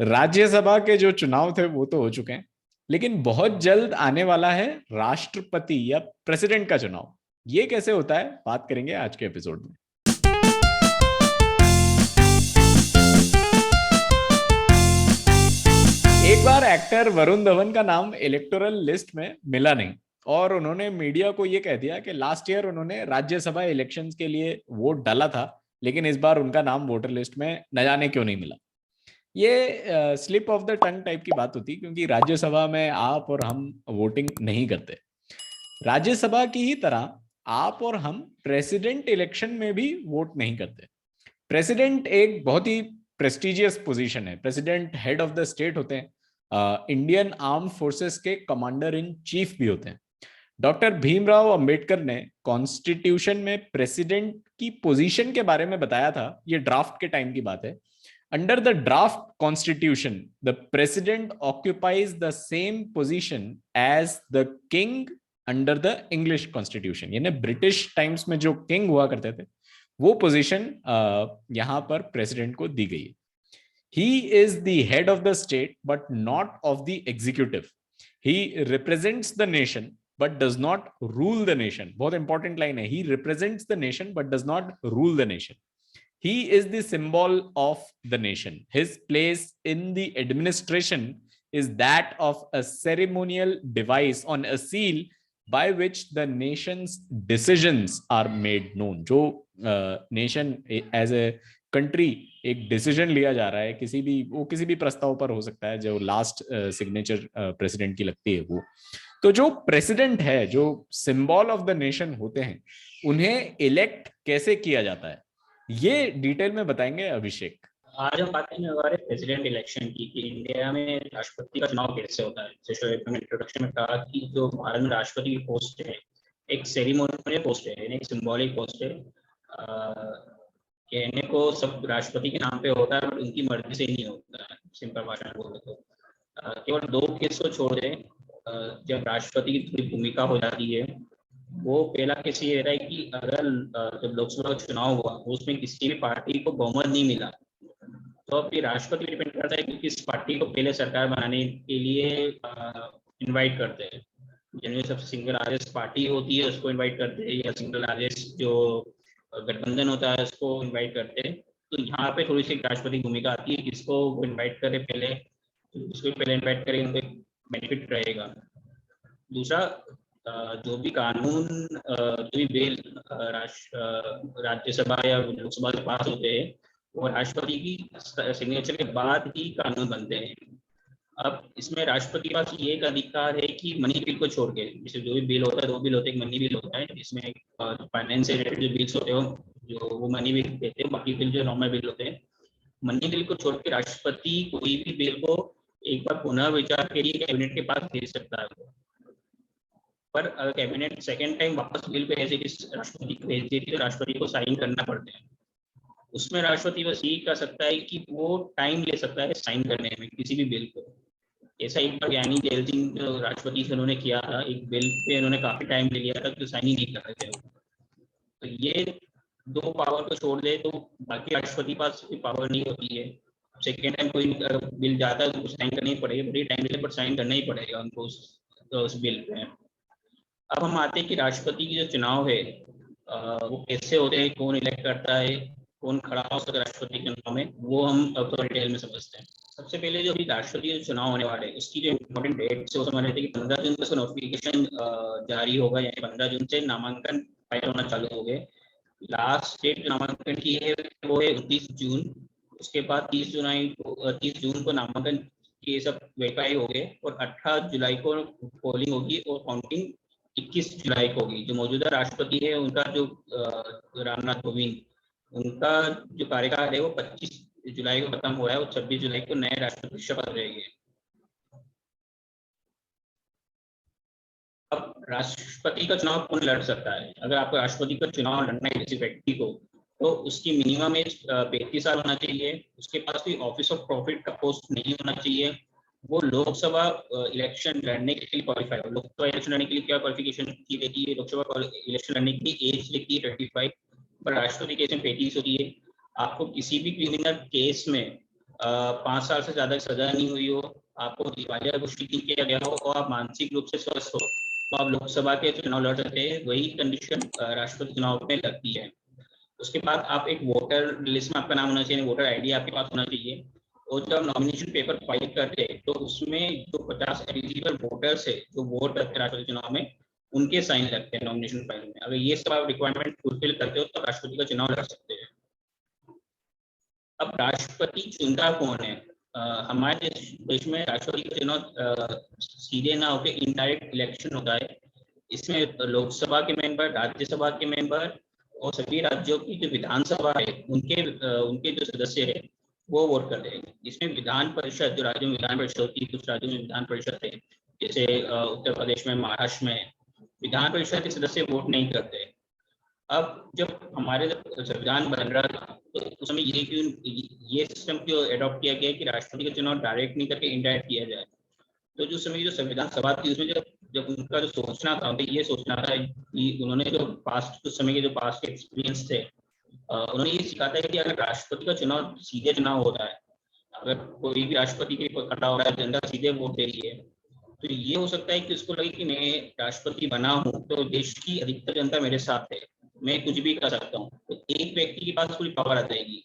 राज्यसभा के जो चुनाव थे वो तो हो चुके हैं, लेकिन बहुत जल्द आने वाला है राष्ट्रपति या प्रेसिडेंट का चुनाव। ये कैसे होता है, बात करेंगे आज के एपिसोड में। एक बार एक्टर वरुण धवन का नाम इलेक्टोरल लिस्ट में मिला नहीं, और उन्होंने मीडिया को यह कह दिया कि लास्ट ईयर उन्होंने राज्यसभा इलेक्शंस के लिए वोट डाला था, लेकिन इस बार उनका नाम वोटर लिस्ट में न जाने क्यों नहीं मिला। ये slip of the tongue type की बात होती, क्योंकि राज्यसभा में आप और हम वोटिंग नहीं करते। राज्यसभा की ही तरह आप और हम प्रेसिडेंट इलेक्शन में भी वोट नहीं करते। प्रेसिडेंट एक बहुत ही प्रेस्टिजियस पोजीशन है। President head of the state होते हैं, इंडियन आर्म फोर्सेस के कमांडर इन चीफ भी होते हैं। डॉक्टर भीमराव अंबेडकर ने कॉन्स्टिट्यूशन में प्रेसिडेंट की पोजीशन के बारे में बताया था। ये ड्राफ्ट के टाइम की बात है। Under the draft constitution, the president occupies the same position as the king under the English constitution। यानी ब्रिटिश टाइम्स में जो किंग हुआ करते थे, वो पोजीशन यहां पर प्रेसिडेंट को दी गई है। He is the head of the state but not of the executive. He represents the nation but does not rule the nation। बहुत इंपॉर्टेंट लाइन है, he represents the nation but does not rule the nation। He is the symbol of the nation। His place in the administration is that of a ceremonial device on a seal by which the nation's decisions are made known। जो nation as a country एक decision लिया जा रहा है, किसी भी प्रस्ताव पर हो सकता है, जो लास्ट सिग्नेचर प्रेसिडेंट की लगती है वो। तो जो प्रेसिडेंट है, जो सिंबल ऑफ द नेशन होते हैं, उन्हें इलेक्ट कैसे किया जाता है, ये डिटेल में बताएंगे अभिषेक। आज हम बात करेंगे हमारे प्रेसिडेंट इलेक्शन की, कि इंडिया में राष्ट्रपति का चुनाव कैसे होता है। जैसे मैंने इंट्रोडक्शन में कहा कि जो भारत में राष्ट्रपति की पोस्ट है, एक सेरेमोनियल पोस्ट है, एक सिंबॉलिक पोस्ट है। कहने को सब राष्ट्रपति के नाम पे होता है, बट उनकी मर्जी से ही नहीं होता है। सिंपल भाषा में बोले तो केवल दो केस को छोड़ दें, जब राष्ट्रपति की थोड़ी भूमिका हो जाती है। वो पहला केस ये रहता है कि अगर जब लोकसभा का चुनाव हुआ उसमें किसी भी पार्टी को बहुमत नहीं मिला, तो अब ये राष्ट्रपति डिपेंड करता है कि किस पार्टी को पहले सरकार बनाने के लिए इनवाइट करते हैं। जनरली सबसे सिंगल लार्जेस्ट पार्टी होती है उसको इनवाइट करते हैं, या सिंगल लार्जेस्ट जो गठबंधन होता है उसको इनवाइट करते हैं। तो यहाँ पे थोड़ी सी राष्ट्रपति की भूमिका आती है, किसको वो इन्वाइट करे पहले, जिसको पहले इन्वाइट करें उनको बेनिफिट रहेगा। दूसरा, जो भी कानून, जो भी बिल राज्यसभा या लोकसभा से पास होते हैं, वो राष्ट्रपति की सिग्नेचर के बाद ही कानून बनते हैं। अब इसमें राष्ट्रपति के पास ये एक अधिकार है कि मनी बिल को छोड़ के, जैसे जो भी बिल होता है, दो बिल होते हैं, एक मनी बिल होता है जिसमें फाइनेंस से रिलेटेड जो बिल्स होते हैं जो वो मनी बिल कहते हैं, बाकी बिल जो नॉर्मल बिल होते हैं। मनी बिल को छोड़ के राष्ट्रपति कोई भी बिल को एक बार पुनर्विचार के लिए कैबिनेट के पास भेज सकता है। पर अगर कैबिनेट सेकेंड टाइम वापस बिल पे ऐसे राष्ट्रपति को भेज देती है, तो राष्ट्रपति को साइन करना पड़ता है। उसमें राष्ट्रपति बस ये कर सकता है कि वो टाइम ले सकता है साइन करने में किसी भी बिल को। ऐसा एक बार ज्ञानी जैल सिंह जो राष्ट्रपति से उन्होंने किया था, एक बिल पे उन्होंने काफी टाइम ले लिया था तो साइन ही नहीं कर रहे थे। तो ये दो पावर को छोड़ दे तो बाकी राष्ट्रपति पास कोई पावर नहीं होती है। सेकेंड टाइम कोई बिल जाता है तो साइन करना ही पड़ेगा, बड़ी टाइम ले, पर साइन करना ही पड़ेगा उनको उस बिल पे। अब हम आते हैं कि राष्ट्रपति की जो चुनाव है वो कैसे होते हैं, कौन इलेक्ट करता है, कौन खड़ा हो सकता है राष्ट्रपति के चुनाव में, वो हम अब तो डिटेल में समझते हैं। सबसे पहले जो अभी राष्ट्रपति के चुनाव होने वाले हैं उसकी जो इम्पोर्टेंट डेट से वो समझ रहे थे कि 15 जून को नोटिफिकेशन जारी होगा, यानी 15 जून से नामांकन फाइल होना चालू हो गए। लास्ट डेट नामांकन की है वो है 29 जून। उसके बाद 30 जून को नामांकन ये सब वेरीफाई हो गए, और 18 जुलाई को पोलिंग होगी और काउंटिंग 21 जुलाई को होगी। जो मौजूदा राष्ट्रपति है उनका जो रामनाथ कोविंद, उनका जो कार्यकाल है वो 25 जुलाई को खत्म हो रहा है और 26 जुलाई को नए राष्ट्रपति शपथ लेंगे। अब राष्ट्रपति का चुनाव कौन लड़ सकता है? अगर आपको राष्ट्रपति का चुनाव लड़ना है किसी व्यक्ति को, तो उसकी मिनिमम एज 35 साल होना चाहिए, उसके पास कोई ऑफिस ऑफ प्रॉफिट का पोस्ट नहीं होना चाहिए, वो लोकसभा इलेक्शन लड़ने के लिए क्वालिफाई हो। लोकसभा इलेक्शन लड़ने के लिए क्या क्वालिफिकेशन की रहती है? लोकसभा इलेक्शन लड़ने के लिए एज लिखती है 35, पर राष्ट्रपति केस में 35 होती है। आपको किसी भी क्रिमिनल केस में 5 साल से ज्यादा सजा नहीं हुई हो, आपको दिवालिया घोषित नहीं किया गया हो और आप मानसिक रूप से स्वस्थ हो, तो आप लोकसभा के चुनाव लड़ सकते हैं। वही कंडीशन राष्ट्रपति चुनाव में लगती है। उसके बाद आप एक वोटर लिस्ट में आपका नाम होना चाहिए, वोटर आईडी आपके पास होना चाहिए। और जब नॉमिनेशन पेपर फाइल करते हैं तो उसमें जो 50 एलिजिबल वोटर्स है जो वोट करते हैं राष्ट्रपति चुनाव में, उनके साइन लगते हैं नॉमिनेशन फाइल में। अगर ये सब आप रिक्वायरमेंट फुलफिल करते हो तो राष्ट्रपति का चुनाव लड़ सकते हैं। अब राष्ट्रपति चुनता कौन है? हमारे देश में राष्ट्रपति का चुनाव सीधे ना होकर इनडायरेक्ट इलेक्शन होता है। इसमें लोकसभा के मेंबर, राज्यसभा के मेंबर और सभी राज्यों की जो विधानसभा है उनके जो सदस्य है वो वोट करते हैं। इसमें विधान परिषद, जो राज्यों में विधान परिषद होती है, कुछ राज्यों में विधान परिषद है, जैसे उत्तर प्रदेश में, महाराष्ट्र में विधान परिषद के सदस्य वोट नहीं करते। अब जब हमारे संविधान बन रहा था तो उस समय ये सिस्टम क्यों अडॉप्ट किया गया कि राष्ट्रपति का चुनाव डायरेक्ट नहीं करके इनडायरेक्ट किया जाए। तो जो समय जो संविधान सभा थी उसमें जब उनका जो सोचना था, उनका ये सोचना था कि उन्होंने जो पास्ट उस समय के जो पास्ट एक्सपीरियंस थे, उन्होंने ये सीखा था कि अगर राष्ट्रपति का चुनाव सीधे चुनाव होता है, अगर कोई भी राष्ट्रपति के खड़ा हो रहा है, जनता सीधे वोट दे रही है, तो ये हो सकता है कि उसको लगे कि मैं राष्ट्रपति बना हूँ तो देश की अधिकतर जनता मेरे साथ है, मैं कुछ भी कर सकता हूँ। तो एक व्यक्ति के पास पूरी पावर आ जाएगी।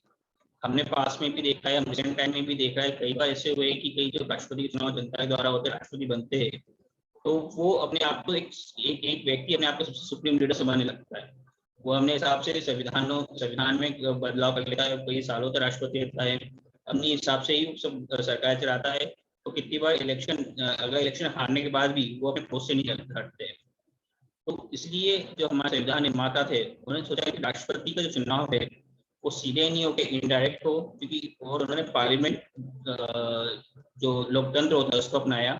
हमने पास में भी देखा है, हम रिसेंट टाइम में भी देखा है, कई बार ऐसे हुए कि कई जो राष्ट्रपति के चुनाव जनता के द्वारा होते राष्ट्रपति बनते हैं, तो वो अपने आप को एक व्यक्ति अपने आप को सुप्रीम लीडर समझने लगता है। वो अपने हिसाब से संविधान में बदलाव कर लेता है, कई सालों तक राष्ट्रपति रहता है, अपने हिसाब से ही सब सरकार चलाता है। तो कितनी बार अगर इलेक्शन हारने के बाद भी वो अपने पोस्ट से नहीं हटते। तो इसलिए जो हमारे संविधान निर्माता थे उन्होंने सोचा कि राष्ट्रपति का जो चुनाव है वो सीधे नहीं होकर इनडायरेक्ट हो, क्योंकि और उन्होंने पार्लियामेंट जो लोकतंत्र होता है उसको अपनाया।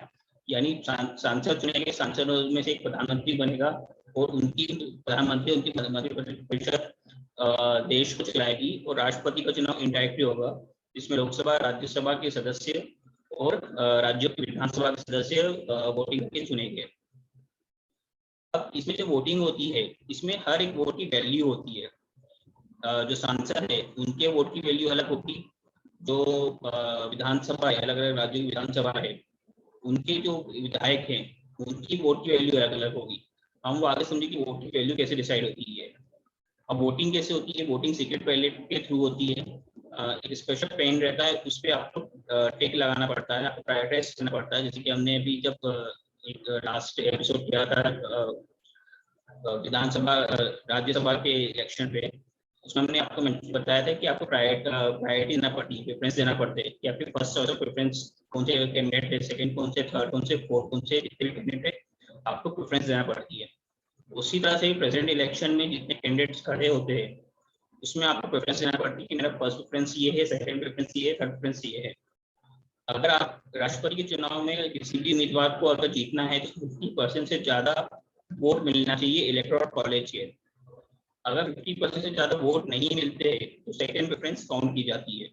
यानी सांसद चुनेंगे, सांसदों में से एक प्रधानमंत्री बनेगा और उनकी प्रधानमंत्री उनकी मंत्रिपरिषद देश को चलाएगी। और राष्ट्रपति का चुनाव इनडायरेक्टली होगा, जिसमें लोकसभा, राज्यसभा के सदस्य और राज्यों की विधानसभा के सदस्य वोटिंग करके चुनेंगे। अब इसमें जो वोटिंग होती है, इसमें हर एक वोट की वैल्यू होती है। जो सांसद है उनके वोट की वैल्यू अलग होगी, जो विधानसभा है, अलग अलग राज्यों की विधानसभा है, उनके जो विधायक हैं उनकी वोट की वैल्यू अलग अलग होगी। हम वो आगे समझे कि वोट की वैल्यू कैसे डिसाइड होती है। अब वोटिंग कैसे होती है? वोटिंग सीक्रेट बैलेट के थ्रू होती है। एक स्पेशल पेन रहता है, उस पर आपको टिक लगाना पड़ता है, आपको प्रायोरिटाइज करना पड़ता है। जैसे कि हमने अभी जब एक लास्ट एपिसोड किया था विधानसभा राज्यसभा के इलेक्शन पे, उसमें हमने आपको बताया था कि आपको प्रायोरिटी देना पड़ती है, प्रेफरेंस देना पड़ता है कि आपके फर्स्ट चॉइस ऑफ प्रेफरेंस कौन से कैंडिडेट है, सेकंड कौन से, थर्ड कौन से, फोर्थ कौन से, जितने भी कैंडिडेट है आपको प्रेफरेंस देना पड़ती है। उसी तरह से प्रेसिडेंट इलेक्शन में जितने कैंडिडेट्स खड़े होते हैं उसमें आपको प्रेफरेंस देना पड़ती है कि मेरा फर्स्ट प्रेफरेंस ये है, सेकंड प्रेफरेंस ये है, थर्ड प्रेफरेंस ये है। अगर आप राष्ट्रपति के चुनाव में किसी भी उम्मीदवार को अगर जीतना है तो 50% से ज्यादा वोट मिलना चाहिए इलेक्टोरल कॉलेज के। अगर 50% से ज्यादा वोट नहीं मिलते तो सेकंड प्रेफरेंस काउंट की जाती है।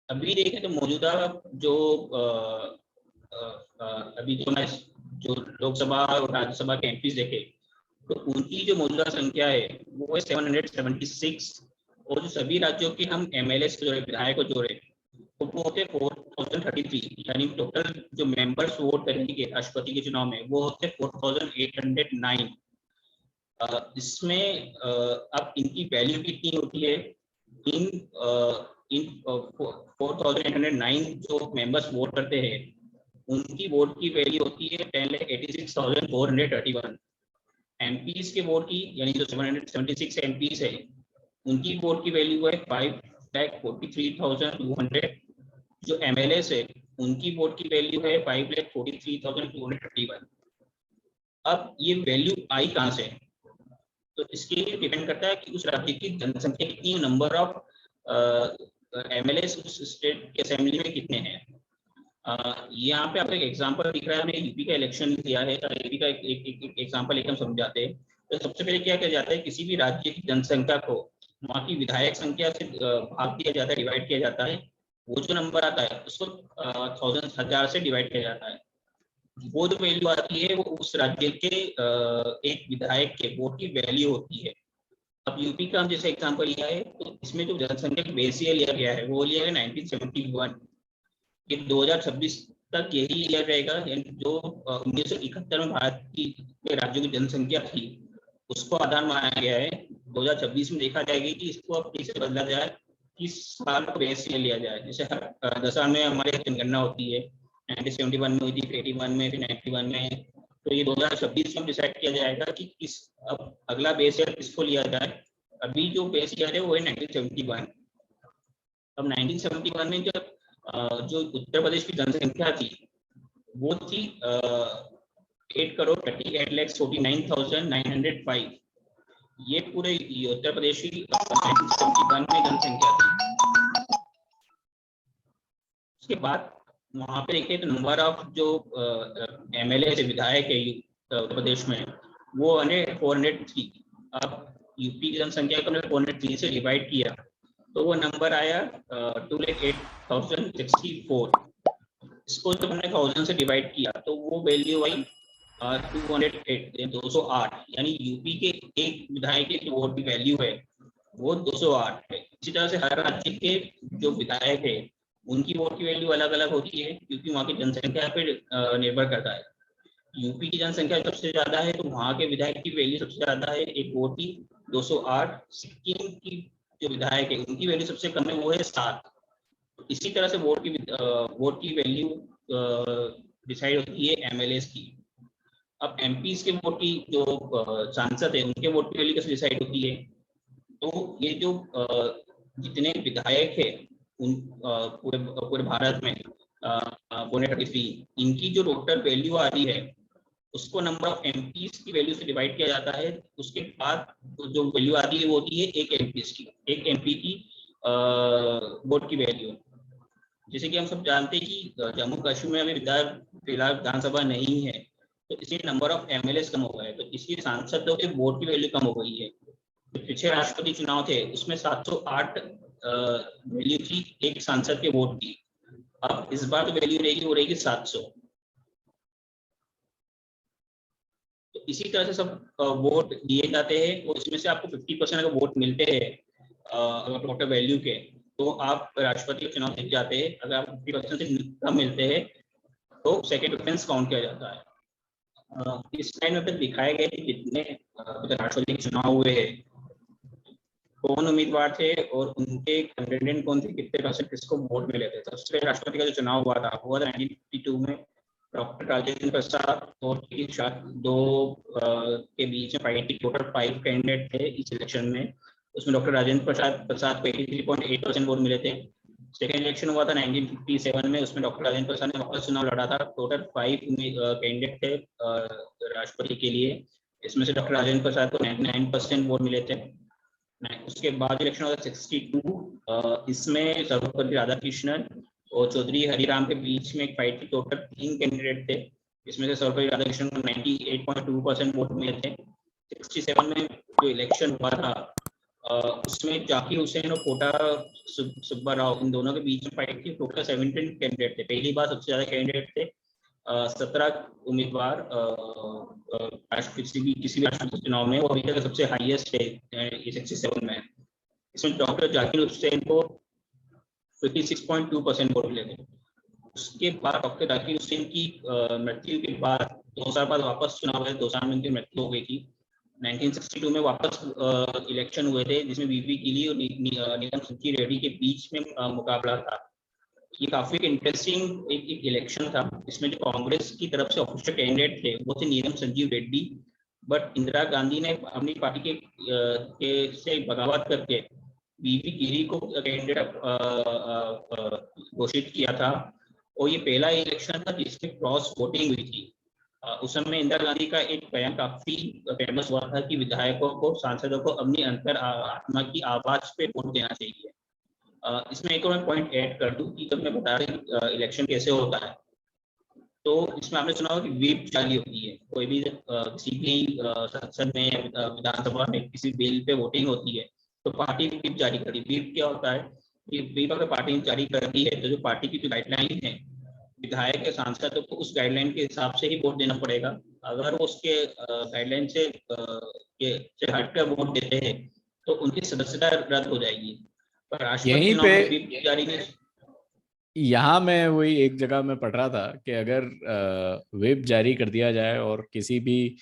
अभी देखें तो मौजूदा जो अभी जो लोकसभा और राज्यसभा के एमपीज देखे तो उनकी जो मौजूदा संख्या है वो है 776। और जो सभी राज्यों के हम एमएलए जोड़े, विधायक को जोड़े, तो वो होते 4033। यानी टोटल जो मेंबर्स वोट करेंगे राष्ट्रपति के चुनाव में वो होते 4809। इसमें अब इनकी वैल्यू कितनी होती है? इन 4809 जो मेंबर्स वोट करते हैं उनकी वोट की वैल्यू होती है 10,86,431। एमपीज के वोट की, यानी जो 776 एमपीज है उनकी वोट की वैल्यू है 5,43,200। जो एमएलए है उनकी वोट की वैल्यू है 5,43,231। अब ये वैल्यू आई कहाँ से? तो इसके लिए डिपेंड करता है कि उस राज्य की जनसंख्या कितनी, नंबर ऑफ एमएलए उस स्टेट के असेंबली में कितने हैं। यहाँ पे आपको एक एग्जांपल दिख रहा है, हमने यूपी का इलेक्शन दिया है, यूपी का एक एग्जांपल एकदम समझाते हैं। तो सबसे पहले क्या किया जाता है, किसी भी राज्य की जनसंख्या को वहाँ की विधायक संख्या से भाग दिया जाता है, डिवाइड किया जाता है। वो जो नंबर आता है उसको 1000 से डिवाइड किया जाता है। वो जो वैल्यू आती है वो उस राज्य के एक विधायक के वोट की वैल्यू होती है। अब यूपी का हम जैसे एग्जाम्पल लिया है, तो इसमें जो जनसंख्या का बेस ईयर लिया गया है वो लिया गया 1971। ये 2026 तक यही ईयर रहेगा, यानी जो 1971 में भारत की के राज्यों की जनसंख्या थी उसको आधार बनाया गया है। 2026 में देखा जाएगा कि इसको अब कैसे बदला जाए, किस साल को बेस ईयर लिया जाए। जैसे हर 10 साल में हमारे जनगणना होती है, 1971 में हुई थी, फिर 81 में, फिर 91 में। तो ये 2026 में डिसाइड किया जाएगा कि किस अब अगला बेस ईयर किसको लिया जाए। अभी जो बेस ईयर है वो है 1971। अब 1971 में जब जो उत्तर प्रदेश की जनसंख्या थी वो थी 8,38,49,905। ये पूरे उत्तर प्रदेश की 1971 में जनसंख्या थी। उसके बाद वहां पे देखें तो नंबर ऑफ जो एमएलए से विधायक है उत्तर प्रदेश में वो 403। अब यूपी की जनसंख्या को 403 से डिवाइड किया तो वो नंबर आया 208,064। इसको जब हमने 1000 से डिवाइड किया तो वो वैल्यू आई 208, यानी यूपी के एक विधायक के जो वोट की वैल्यू है वो 208 है। इसी तरह से हर राज्य के जो विधायक है उनकी वोट की वैल्यू अलग अलग होती है, क्योंकि वहाँ की जनसंख्या पर निर्भर करता है। यूपी की जनसंख्या सबसे ज्यादा है तो वहाँ के विधायक की वैल्यू सबसे ज्यादा है, एक वोट की 208। सिक्किम की जो विधायक है उनकी वैल्यू सबसे कम है, वो है 7। इसी तरह से वोट की वैल्यू डिसाइड होती है एमएलए की। अब एमपी के वोट की जो सांसद है उनके वोट की वैल्यू कैसे डिसाइड होती है, तो ये जो जितने विधायक है उन पूरे भारत में 433, इनकी जो टोटल वैल्यू आ रही है उसको नंबर ऑफ एमपी की वैल्यू से डिवाइड किया जाता है। उसके बाद जो वैल्यू आती है वो होती है एक एमपी की वोट की वैल्यू। जैसे कि हम सब जानते हैं कि जम्मू कश्मीर में अभी फिलहाल विधानसभा नहीं है, तो इसलिए नंबर ऑफ एमएलए कम हो गए, तो इसलिए सांसदों के वोट की वैल्यू कम हो गई है। तो पिछले राष्ट्रपति चुनाव थे उसमें 708 वैल्यू थी एक सांसद के वोट की। अब इस बार जो वैल्यू रहेगी वो रहेगी 700। तो इसी तरह से सब वोट दिए जाते हैं और इसमें से आपको 50% अगर वोट मिलते हैं अगर टोटल वैल्यू के, तो आप राष्ट्रपति का चुनाव जीत जाते हैं। अगर आप 50% से कम मिलते हैं तो सेकेंड प्रेफरेंस काउंट किया जाता है। इस स्लाइड में दिखाया गया कि कितने राष्ट्रपति के चुनाव हुए हैं, कौन उम्मीदवार थे और उनके कैंडिडेट कौन थे, कितने परसेंट किसको वोट मिले थे। सबसे पहले राष्ट्रपति का जो चुनाव हुआ था 1952 में डॉक्टर राजेंद्र प्रसाद और दो के बीच में फाइट थी। टोटल 5 कैंडिडेट थे इस इलेक्शन में, उसमें डॉक्टर राजेंद्र प्रसाद को 83.8% वोट मिले थे। सेकेंड इलेक्शन हुआ था 1957 में, उसमें डॉक्टर राजेंद्र प्रसाद ने वापस चुनाव लड़ा था। टोटल 5 कैंडिडेट थे राष्ट्रपति के लिए, इसमें से डॉक्टर राजेंद्र प्रसाद को 99% वोट मिले थे। उसके बाद इलेक्शन हुआ 62, इसमें सर्वपल्ली राधाकृष्णन और चौधरी हरिराम के बीच में एक फाइट थी। टोटल 3 कैंडिडेट थे, इसमें से सर्वपल्ली राधाकृष्णन को 98.2% वोट मिले थे। 67 में जो इलेक्शन हुआ था उसमें जाकिर हुसैन और कोटा सुब्बा राव, इन दोनों के बीच में फाइट थी। टोटल 17 कैंडिडेट थे, पहली बार सबसे ज्यादा कैंडिडेट थे। 17 उम्मीदवार किसी भी राष्ट्रपति चुनाव में, वो अभी तक सबसे हाईएस्ट है 67 में। इसमें डॉक्टर जाकिर हुसैन को 56.2% वोट मिले थे। उसके बाद डॉक्टर जाकिर हुसैन की मृत्यु के बाद 2 साल बाद वापस चुनाव हुए, 2 साल में उनकी मृत्यु हो गई थी। 1962 में वापस इलेक्शन हुए थे, जिसमें वीवी गिली और नीलम संजी रेड्डी के बीच में मुकाबला था। ये काफी इंटरेस्टिंग एक इलेक्शन था। इसमें जो कांग्रेस की तरफ से ऑफिशियल कैंडिडेट थे वो थे नीलम संजीव रेड्डी, बट इंदिरा गांधी ने अपनी पार्टी के से बगावत करके वीवी गिरी को कैंडिडेट घोषित किया था। और ये पहला इलेक्शन था जिसमें क्रॉस वोटिंग हुई थी। उस समय इंदिरा गांधी का एक बयान काफी फेमस हुआ था कि विधायकों को, सांसदों को अपनी अंतर आत्मा की आवाज पे वोट देना चाहिए। इसमें एक और मैं पॉइंट ऐड कर दूं कि जब मैं बता रहा इलेक्शन कैसे होता है, तो इसमें आपने सुना होगा कि व्हीप जारी होती है। कोई भी किसी भी संसद में या विधानसभा में किसी बिल पे वोटिंग होती है तो पार्टी व्हीप जारी करती है। व्हीप क्या होता है कि व्हीप अगर पार्टी जारी करती है तो जो पार्टी की जो गाइडलाइन है, विधायक या सांसद को उस गाइडलाइन के हिसाब से ही वोट देना पड़ेगा। अगर वो उसके गाइडलाइन से हटकर वोट देते हैं तो उनकी सदस्यता रद्द हो जाएगी। पर राष्ट्रपति यहीं चुनाव पे में व्हिप जारी नहीं। यहाँ मैं वही एक जगह में पढ़ रहा था कि अगर व्हिप जारी कर दिया जाए और किसी भी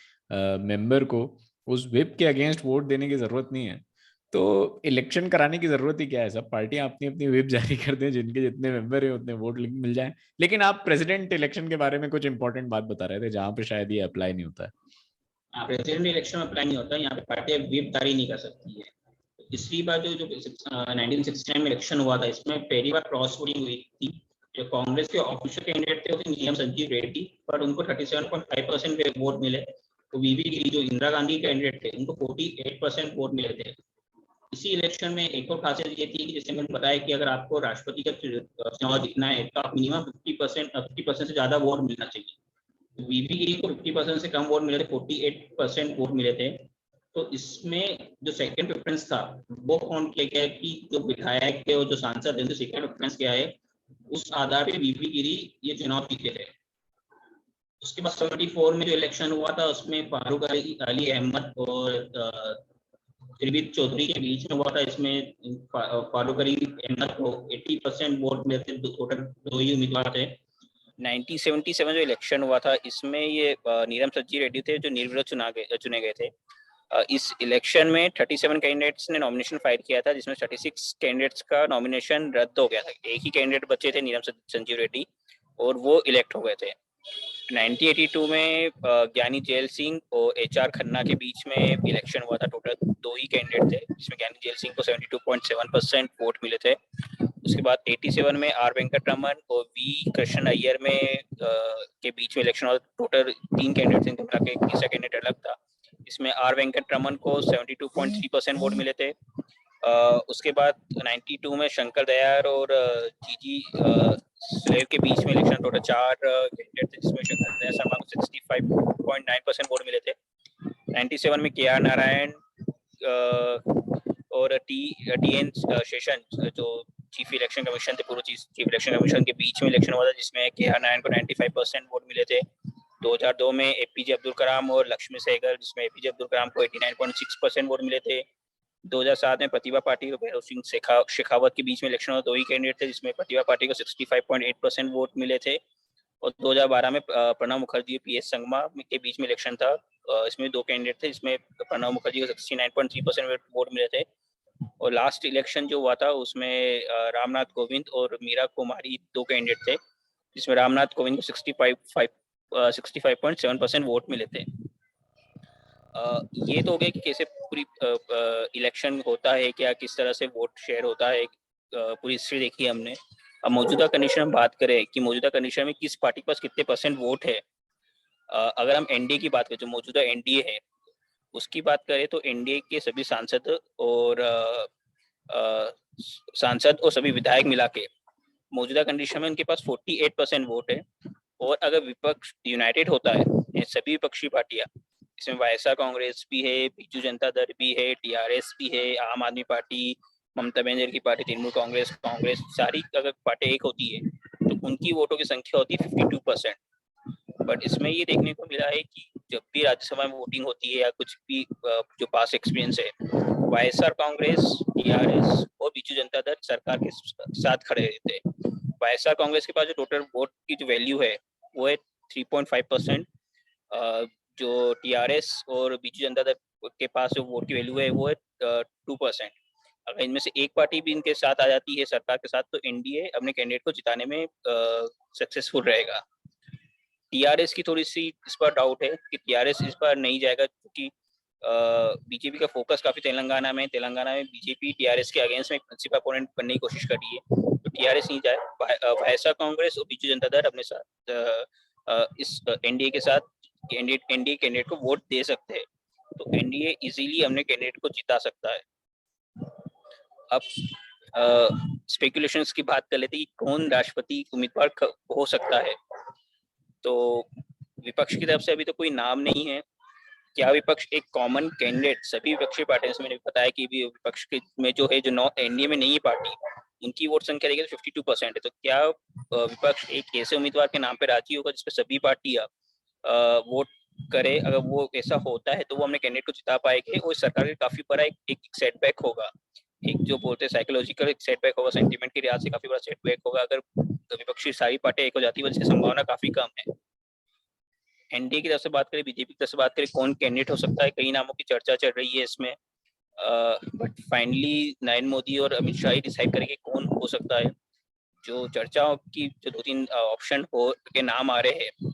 मेंबर को उस व्हिप के अगेंस्ट वोट देने की जरूरत नहीं है, तो इलेक्शन कराने की जरूरत ही क्या है। सब पार्टियां अपनी अपनी व्हिप जारी कर दें, जिनके जितने मेंबर हैं उतने वोट मिल जाएं। लेकिन आप प्रेसिडेंट इलेक्शन के बारे में कुछ इंपॉर्टेंट बात बता रहे थे, जहां पे शायद ये अप्लाई नहीं होता है। प्रेसिडेंट इलेक्शन में अप्लाई नहीं होता, यहाँ पे पार्टियां व्हिप जारी नहीं कर सकती है। पिछली बार जो 1969 में इलेक्शन हुआ था, इसमें पहली बार क्रॉस वोटिंग हुई थी। जो कांग्रेस के ऑफिशियल कैंडिडेट थे उसे नीलम संजीव रेड्डी, पर उनको 37.5% वोट मिले। तो वीवी गिरी जो इंदिरा गांधी कैंडिडेट थे, उनको 48% वोट मिले थे। इसी इलेक्शन में एक और खासियत ये थी कि जैसे मैंने बताया कि अगर आपको राष्ट्रपति का चुनाव जीतना है तो आप मिनिमम 50% से ज्यादा वोट मिलना चाहिए। वीवी गिरी को 50% से कम वोट मिले थे, 48% वोट मिले थे। तो इसमें जो सेकंड प्रेफरेंस था वो काउंट किया गया कि जो विधायक थे और जो सांसद थे जो सेकंड प्रेफरेंस क्या है, उस आधार पे वीवी गिरी ये चुनाव जीते थे। उसके बाद 74 में जो इलेक्शन हुआ था उसमें फारूक अली अहमद और त्रिविद चौधरी के बीच में हुआ था। इसमें फारूक अली अहमद को 80% वोट मिले थे, टोटल 2 ही उम्मीदवार थे। 1977 जो इलेक्शन हुआ था इसमें ये नीलम संजीव रेड्डी थे जो निर्विरोध चुने गए थे। इस इलेक्शन में 37 कैंडिडेट्स ने नॉमिनेशन फाइल किया था, जिसमें 36 कैंडिडेट्स का नॉमिनेशन रद्द हो गया था। एक ही कैंडिडेट बचे थे, नीलम संजीव रेड्डी, और वो इलेक्ट हो गए थे। 1982 में ज्ञानी जेल सिंह और HR खन्ना के बीच में इलेक्शन हुआ था। टोटल 2 ही कैंडिडेट थे, जिसमें ज्ञानी जेल सिंह को 72.7% वोट मिले थे। उसके बाद 87 में R वेंकट और V कृष्ण अय्यर में के बीच में इलेक्शन हुआ। टोटल 3 कैंडिडेट थे, इनका के तीसरा कैंडिडेट अलग था। इसमें R वेंकट को 72.3% वोट मिले थे। उसके बाद 92 में शंकर दयाल और जीजी स्लेव के बीच में इलेक्शन। टोटल 4 कैंडिडेट थे, जिसमें शंकर दयाल शर्मा को 65.9% वोट मिले थे। 97 में KR नारायण और TN शेषन जो चीफ इलेक्शन कमीशन थे, पूर्व चीफ इलेक्शन कमीशन के बीच में इलेक्शन हुआ था, जिसमें KR नारायण को 95% वोट मिले थे। 2002 में APJ अब्दुल कलाम और लक्ष्मी सहगल, जिसमें APJ अब्दुल कलाम को 89.6% वोट मिले थे। 2007 में प्रतिभा पाटिल और भैरव सिंह शेखावत के बीच में इलेक्शन हुआ। 2 ही कैंडिडेट थे, जिसमें प्रतिभा पाटिल को 65.8% वोट मिले थे। और 2012 में प्रणब मुखर्जी और PS संगमा के बीच में इलेक्शन था। इसमें 2 कैंडिडेट थे, जिसमें प्रणब मुखर्जी को 69.3% वोट मिले थे। और लास्ट इलेक्शन जो हुआ था उसमें रामनाथ कोविंद और मीरा कुमारी 2 कैंडिडेट थे, जिसमें रामनाथ कोविंद को 65.7% वोट मिले थे। ये तो हो गया कि कैसे पूरी इलेक्शन होता है, क्या किस तरह से वोट शेयर होता है, पूरी हिस्ट्री देखी है हमने। अब मौजूदा कंडीशन में बात करें कि मौजूदा कंडीशन में किस पार्टी के पास कितने % वोट है। अगर हम NDA की बात करें, जो मौजूदा NDA है उसकी बात करें, तो NDA के सभी सांसद और सभी विधायक मिला के मौजूदा कंडीशन में उनके पास 48% वोट है। और अगर विपक्ष यूनाइटेड होता है, सभी विपक्षी पार्टियां, इसमें वायएसआर कांग्रेस भी है, बीजू जनता दल भी है, TRS भी है, आम आदमी पार्टी, ममता बनर्जी की पार्टी, तृणमूल कांग्रेस, सारी अगर पार्टी एक होती है तो उनकी वोटों की संख्या होती है 52%। बट इसमें ये देखने को मिला है कि जब भी राज्यसभा में वोटिंग होती है या कुछ भी जो पास एक्सपीरियंस है, वायएसआर कांग्रेस, TRS और बीजू जनता दल सरकार के साथ खड़े रहते हैं। वायएसआर कांग्रेस के पास जो टोटल वोट की जो वैल्यू है वो है 3.5%। जो TRS और बीजू जनता दल के पास जो वोट की वैल्यू है वो है 2%। अगर इनमें से एक पार्टी भी इनके साथ आ जाती है सरकार के साथ, तो NDA अपने कैंडिडेट को जिताने में सक्सेसफुल रहेगा। TRS की थोड़ी सी इस पर डाउट है कि TRS इस बार नहीं जाएगा, क्योंकि बीजेपी का फोकस काफी तेलंगाना में बीजेपी TRS के अगेंस्ट में एक प्रिंसिपल अपोनेंट बनने की कोशिश कर रही है, तो TRS नहीं जाए। वायएसआर कांग्रेस और बीजू जनता दल अपने साथ इस NDA के साथ NDA कैंडिडेट को वोट दे सकते हैं, तो NDA इजीली अपने कैंडिडेट को जिता सकता है। अब स्पेकुलेशंस की बात कर लेते हैं कि कौन राष्ट्रपति उम्मीदवार हो सकता है। तो विपक्ष की तरफ से अभी तो कोई नाम नहीं है। क्या विपक्ष एक कॉमन कैंडिडेट, सभी विपक्षी पार्टियों से मैंने बताया कि भी विपक्ष के में जो है, जो NDA में नहीं है पार्टी, उनकी वोट संख्या देखिए 52% है। तो क्या विपक्ष एक ऐसे उम्मीदवार के नाम पे राजी होगा जिसपे सभी पार्टियां वोट करे, अगर वो ऐसा होता है तो वो अपने कैंडिडेट को जिता पाएंगे और सरकार के काफी बड़ा एक सेटबैक होगा, एक जो बोलते हैं साइकोलॉजिकल एक सेटबैक होगा, सेंटीमेंट के लिहाज से काफी बड़ा सेटबैक होगा अगर विपक्षी सारी पार्टियां एक हो जाती है, वजह संभावना काफी कम है। एनडीए की तरफ से बात करें, बीजेपी की तरफ से बात करें, कौन कैंडिडेट हो सकता है, कई नामों की चर्चा चल रही है इसमें, बट फाइनली नरेंद्र मोदी और अमित शाह ही डिसाइड करेंगे कौन हो सकता है। जो चर्चाओं की जो 2-3 ऑप्शन हो के नाम आ रहे हैं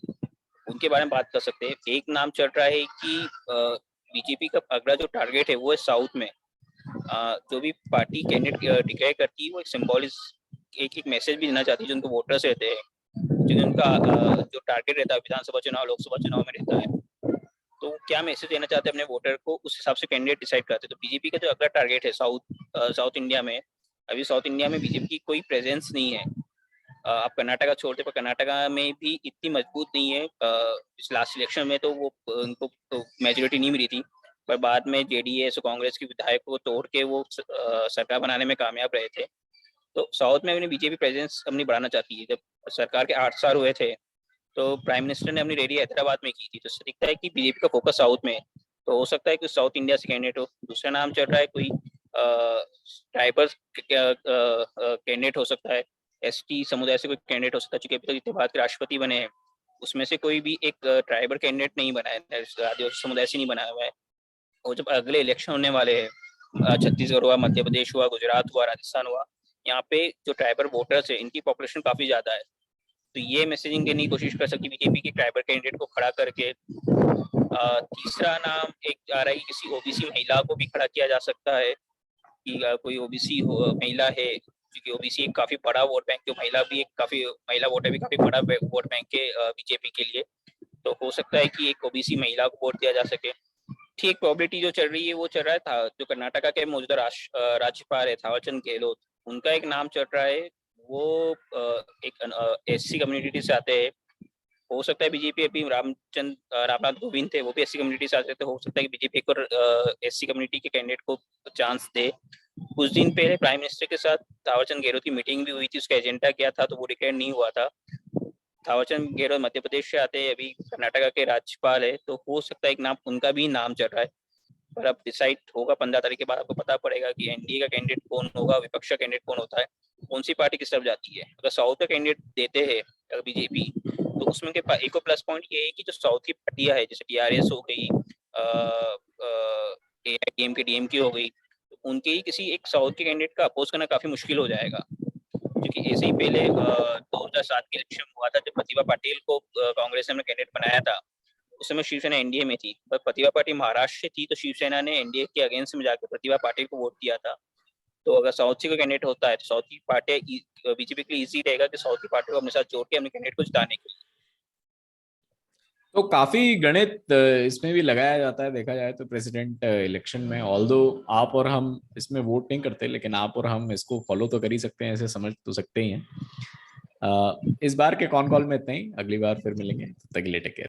उनके बारे में बात कर सकते हैं। एक नाम चल रहा है कि बीजेपी का अगला जो टारगेट है वो है साउथ में। जो भी पार्टी कैंडिडेट डिक्लेयर करती है वो एक सिंबॉलिक एक मैसेज भी देना चाहती है जो उनको वोटर्स रहते हैं, क्योंकि उनका जो टारगेट रहता है विधानसभा चुनाव लोकसभा चुनाव में रहता है, तो क्या मैसेज देना चाहते हैं अपने वोटर को, उस हिसाब से कैंडिडेट डिसाइड करते हैं। तो बीजेपी का जो अगला टारगेट है साउथ इंडिया में, अभी साउथ इंडिया में बीजेपी की कोई प्रेजेंस नहीं है। आप कर्नाटका छोड़ते पर कर्नाटका में भी इतनी मजबूत नहीं है। इस लास्ट इलेक्शन में तो वो उनको तो मेजोरिटी नहीं मिली थी, पर बाद में जेडीएस और कांग्रेस के विधायकों को तोड़ के वो सरकार बनाने में कामयाब रहे थे। तो साउथ में अपनी बीजेपी प्रेजेंस अपनी बढ़ाना चाहती है। जब सरकार के 8 साल हुए थे तो प्राइम मिनिस्टर ने अपनी रैली हैदराबाद में की थी, तो इससे दिखता है कि बीजेपी का फोकस साउथ में है। तो हो सकता है कि साउथ इंडिया से कैंडिडेट हो। दूसरा नाम चल रहा है कोई ट्राइबल कैंडिडेट हो सकता है, एसटी समुदाय से कोई कैंडिडेट हो सकता है, क्योंकि अभी तक जितने भारत के राष्ट्रपति बने हैं उसमें से कोई भी एक ट्राइबल कैंडिडेट नहीं बना है, आदिवासी समुदाय से नहीं बनाया हुआ है। और जब अगले इलेक्शन होने वाले हैं, छत्तीसगढ़ हुआ, मध्य प्रदेश हुआ, गुजरात हुआ, राजस्थान हुआ, यहाँ पे जो ट्राइबल वोटर्स है इनकी पॉपुलेशन काफी ज्यादा है, तो ये मैसेजिंग देने की कोशिश कर सकती बीजेपी के ट्राइबल कैंडिडेट को खड़ा करके। तीसरा नाम एक आ रहा है, किसी ओबीसी महिला को भी खड़ा किया जा सकता है कि कोई ओबीसी महिला है, क्योंकि ओबीसी एक काफी बड़ा वोट बैंक, जो महिला भी एक काफी महिला वोटर भी काफी बड़ा वोट बैंक है बीजेपी के लिए, तो हो सकता है कि एक ओबीसी महिला को वोट दिया जा सके। ठीक प्रोबेबिलिटी जो चल रही है वो चल रहा था, जो कर्नाटका के मौजूदा राज्यपाल है थावरचंद गहलोत, उनका एक नाम चल रहा है, वो एक एससी कम्युनिटी से आते हैं। हो सकता है बीजेपी अभी रामनाथ गोविंद थे वो भी एससी कम्युनिटी से आते थे, हो सकता है कि बीजेपी एक और एससी कम्युनिटी के कैंडिडेट को चांस दे। कुछ दिन पहले प्राइम मिनिस्टर के साथ थावरचंद गहलोत की मीटिंग भी हुई थी, उसका एजेंडा क्या था तो वो डिक्लेयर नहीं हुआ था। थावरचंद गहलोत मध्य प्रदेश से आते हैं, अभी कर्नाटका के राज्यपाल है, तो हो सकता है एक नाम उनका भी नाम चल रहा है। पर अब डिसाइड होगा 15 तारीख के बाद, आपको पता पड़ेगा कि एनडीए का कैंडिडेट कौन होगा, विपक्ष का कैंडिडेट कौन होता है, कौन सी पार्टी किस तरफ जाती है। अगर साउथ का कैंडिडेट देते हैं अगर बीजेपी, तो उसमें के एक प्लस पॉइंट ये है कि जो साउथ की पार्टियां है जैसे टीआरएस हो गई, डीएमके हो गई, तो उनके ही किसी एक साउथ के कैंडिडेट का अपोज करना काफी मुश्किल हो जाएगा। क्योंकि ऐसे ही पहले 2007 के इलेक्शन हुआ था जब प्रतिभा पाटिल को कांग्रेस ने कैंडिडेट बनाया था, उस समय शिवसेना एनडीए में थी, पर प्रतिभा पाटिल महाराष्ट्र से थी, तो शिवसेना ने एनडीए के अगेंस्ट में जाकर प्रतिभा पाटिल को वोट दिया था। तो अगर साउथ से कोई कैंडिडेट होता है तो साउथ की पार्टी बीजेपी के लिए इजी रहेगा कि साउथ की पार्टी को अपने साथ जोड़ के अपने कैंडिडेट को जिताने के लिए। तो काफी गणित इसमें भी लगाया जाता है देखा जाए तो प्रेसिडेंट इलेक्शन में। ऑल्दो आप और हम इसमें वोट नहीं करते, लेकिन आप और हम इसको फॉलो तो कर ही सकते हैं, ऐसे समझ तो सकते ही हैं। इस बार के कॉन कॉल में इतना ही, अगली बार फिर मिलेंगे, तब तक के लिए टेक केयर।